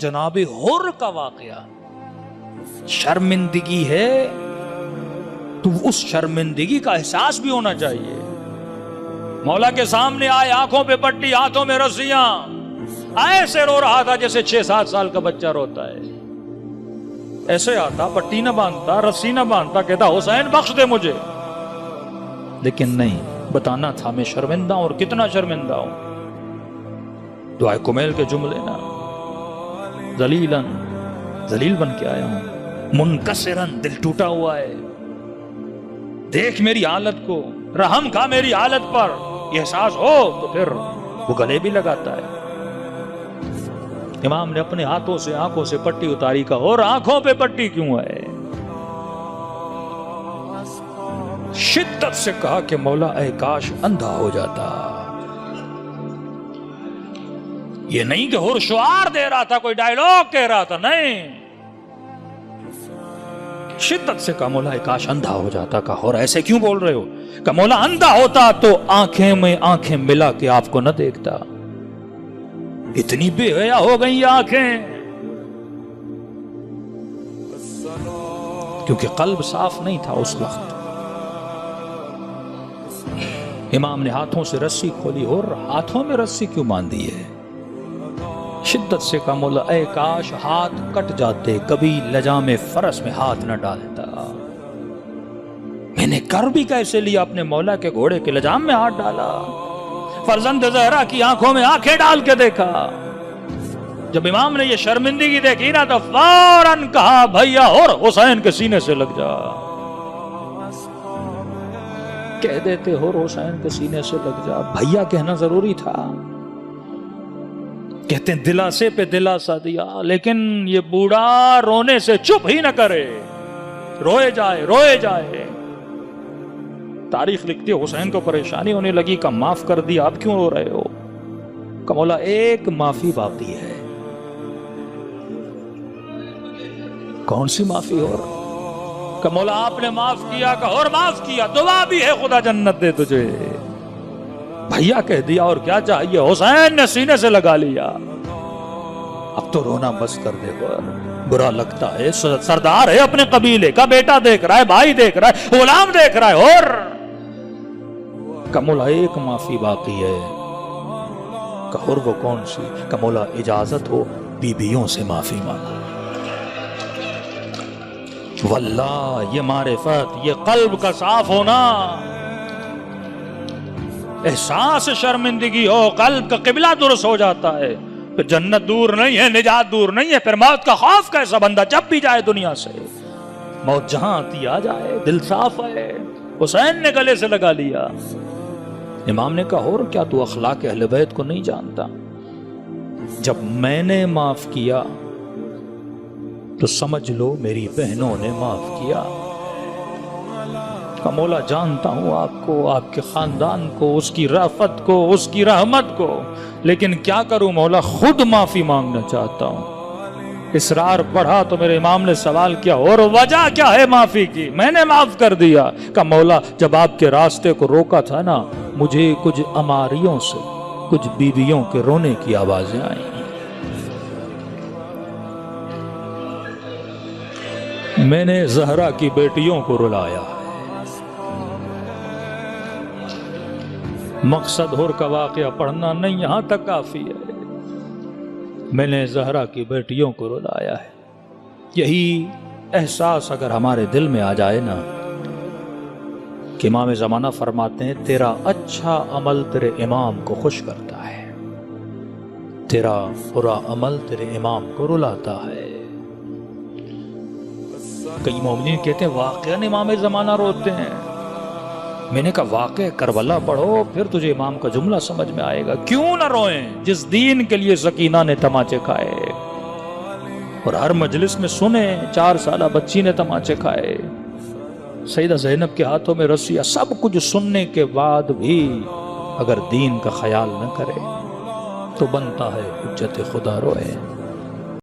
جناب حر کا واقعہ شرمندگی ہے تو اس شرمندگی کا احساس بھی ہونا چاہیے. مولا کے سامنے آئے، آنکھوں پہ پٹی، ہاتھوں میں رسیاں، ایسے رو رہا تھا جیسے 6-7 سال کا بچہ روتا ہے. ایسے آتا، پٹی نہ باندھتا، رسی نہ باندھتا، کہتا حسین بخش دے مجھے. لیکن نہیں، بتانا تھا میں شرمندہ ہوں، اور کتنا شرمندہ ہوں. دعائے کمیل کے جملے نا، ذلیل بن کے آیا ہوں، منکسرن، دل ٹوٹا ہوا ہے، دیکھ میری حالت کو، رحم کھا میری حالت پر. یہ احساس ہو تو پھر وہ گلے بھی لگاتا ہے. امام نے اپنے ہاتھوں سے آنکھوں سے پٹی اتاری، کا اور آنکھوں پہ پٹی کیوں ہے؟ شدت سے کہا کہ مولا اے کاش اندھا ہو جاتا. یہ نہیں کہ ہر شعار دے رہا تھا، کوئی ڈائیلاگ کہہ رہا تھا، نہیں. شدت سے کہا مولا کاش اندھا ہو جاتا. کہا اور ایسے کیوں بول رہے ہو؟ کہ مولا اندھا ہوتا تو آنکھیں میں آنکھیں ملا کے آپ کو نہ دیکھتا. اتنی بے حیا ہو گئی یہ آنکھیں، کیونکہ قلب صاف نہیں تھا اس وقت. امام نے ہاتھوں سے رسی کھولی، اور ہاتھوں میں رسی کیوں باندھی ہے؟ شدت سے کہا مولا اے کاش ہاتھ کٹ جاتے، کبھی لجام فرس میں ہاتھ نہ ڈالتا. میں نے کر بھی کیسے لیا؟ اپنے مولا کے گھوڑے کے لجام میں ہاتھ ڈالا. فرزند زہرا کی آنکھوں میں آنکھیں ڈال کے دیکھا. جب امام نے یہ شرمندگی دیکھی نا تو فوراً کہا بھیا اور حسین کے سینے سے لگ جا. کہہ دیتے اور حسین کے سینے سے لگ جا. بھیا کہنا ضروری تھا. کہتے ہیں دلاسے پہ دلاسا دیا، لیکن یہ بوڑھا رونے سے چپ ہی نہ کرے، روئے جائے. تاریخ لکھتی ہے حسین کو پریشانی ہونے لگی، کہ معاف کر دیا، اب کیوں رو رہے ہو؟ کہ مولا ایک معافی باقی ہے. کون سی معافی؟ اور کہ مولا آپ نے معاف کیا، کہ اور معاف کیا، دعا بھی ہے خدا جنت دے تجھے. بھیا کہہ دیا، اور کیا چاہیے؟ حسین نے سینے سے لگا لیا. اب تو رونا بس کر دے. برا لگتا ہے، سردار ہے اپنے قبیلے کا، بیٹا دیکھ رہا ہے، بھائی دیکھ رہا ہے، غلام دیکھ رہا ہے. اور کہ مولا ایک معافی باقی ہے. کہ اور وہ کون سی؟ کہ مولا اجازت ہو بیویوں سے معافی مانگو. واللہ یہ معرفت، یہ قلب کا صاف ہونا، احساس شرمندگی ہو، قلب کا قبلہ درست ہو جاتا ہے. پھر جنت دور نہیں ہے، نجات دور نہیں ہے. پھر موت کا خوف کیسا؟ بندہ جب بھی جائے دنیا سے، موت جہاں آتی آ جائے، دل صاف ہے. حسین نے گلے سے لگا لیا. امام نے کہا اور کیا تو اخلاق اہل بیت کو نہیں جانتا؟ جب میں نے معاف کیا تو سمجھ لو میری بہنوں نے معاف کیا. مولا جانتا ہوں آپ کو، آپ کے خاندان کو، اس کی رافت کو، اس کی رحمت کو، لیکن کیا کروں مولا، خود معافی مانگنا چاہتا ہوں. اصرار بڑھا تو میرے امام نے سوال کیا اور وجہ کیا ہے معافی کی؟ میں نے معاف کر دیا. کہ مولا جب آپ کے راستے کو روکا تھا نا، مجھے کچھ اماریوں سے، کچھ بیویوں کے رونے کی آوازیں آئیں. میں نے زہرا کی بیٹیوں کو رلایا. مقصد ہور کا واقعہ پڑھنا نہیں، یہاں تک کافی ہے. میں نے زہرا کی بیٹیوں کو رلایا ہے. یہی احساس اگر ہمارے دل میں آ جائے نا، کہ امام زمانہ فرماتے ہیں تیرا اچھا عمل تیرے امام کو خوش کرتا ہے، تیرا برا عمل تیرے امام کو رلاتا ہے. کئی مومنین کہتے ہیں واقعاً امام زمانہ روتے ہیں. میں نے کہا واقع کربلا پڑھو، پھر تجھے امام کا جملہ سمجھ میں آئے گا. کیوں نہ روئیں جس دین کے لیے سکینہ نے تماچے کھائے، اور ہر مجلس میں سنیں 4 سالہ بچی نے تماچے کھائے، سیدہ زینب کے ہاتھوں میں رسیاں، سب کچھ سننے کے بعد بھی اگر دین کا خیال نہ کرے تو بنتا ہے حجت خدا روئے.